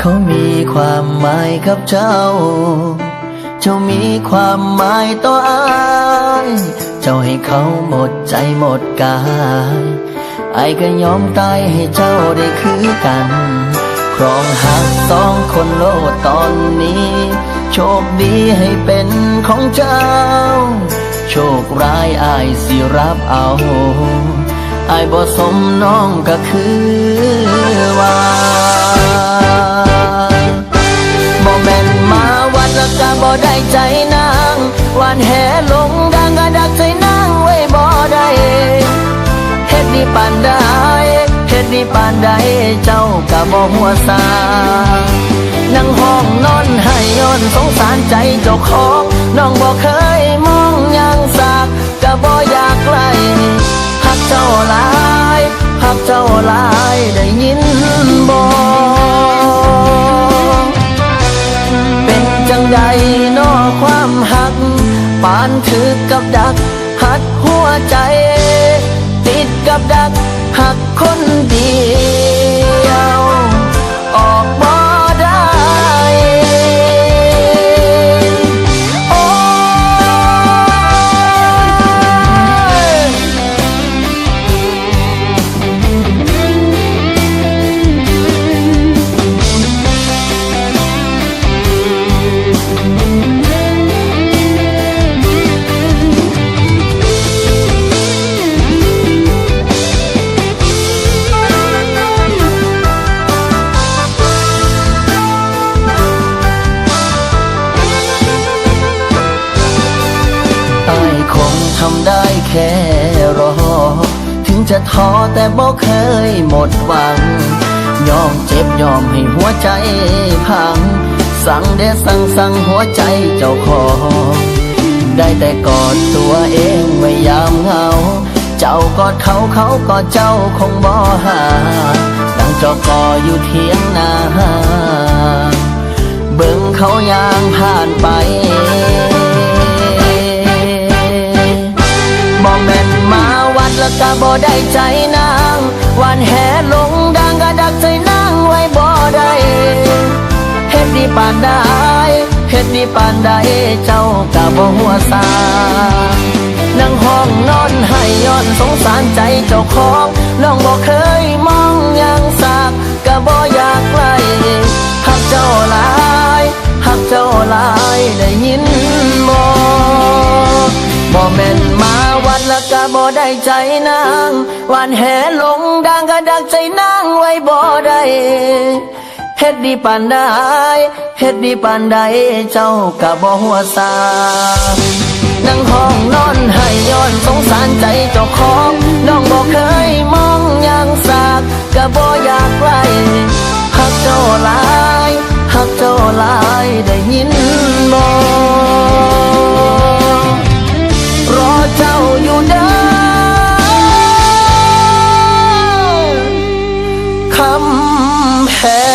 เขามีความหมายกับเจ้า เจ้ามีความหมายต่ออายเจ้าให้เขาหมดใจหมดกายอายก็ยอมตายให้เจ้าได้คือกันครองหักสองคนโลดตอนนี้โชคดีให้เป็นของเจ้าโชคร้ายอายสิรับเอาอายบ่สมน้องก็คือว่าบ่แม่นมาวัดแล้วก็บ่ได้ใจนางวันแห่ลงดังก็ดักใจนางไว้บ่ได้เฮ็ดดีปานใดเฮ็ดดีปานใดเจ้าก็บ่หัวซานั่งห้องนอนให้ย้อนสงสารใจเจ้าของน้องบ่เคยมองยังสักก็บ่อยากไกลหักเจ้าหลายหักเจ้าหลายได้ยินบ่เป็นจังใดน้อความหักปานถือกับดักหัดหัวใจติดกับดักหักคนเดียวออกบ่ได้โอ้ทำได้แค่รอถึงจะท้อแต่บ่เคยหมดหวังยอมเจ็บยอมให้หัวใจพังสั่งเดสั่งหัวใจเจ้าของได้แต่กอดตัวเองไว้ยามเหงาเจ้ากอดเขาเขากอดเจ้าคงบ่หาดังจอกออยู่เทียงนาเบิ่งเขาย่างผ่านไปบ่แม่นมาวัดแล้วก็บ่ได้ใจนางวันแห่ลงดังก็ดักใจนางไว้บ่ได้เฮ็ดดีปานใดเฮ็ดดีปานใดเจ้าก็บ่หัวซานั่งห้องนอนให้ย้อนสงสารใจเจ้าของน้องบ่เคยมองยังสักก็บ่อยากไกลหักเจ้าหลายหักเจ้าหลายได้ยินบ่แม่นมาวัดแล้วก็บ่ได้ใจนางวันแห่ลงดังก็ดักใจนางไว้บ่ได้เฮ็ดดีปานใดเฮ็ดดีปานใดเจ้าก็บ่หัวซานั่งห้องนอนให้ย้อนสงสารใจเจ้าของน้องบ่เคยมองยังสักก็บ่อยากไกลหักเจ้าหลายหักเจ้าหลายได้ยินบ่รอเจ้าอยู่เด้อคำแพง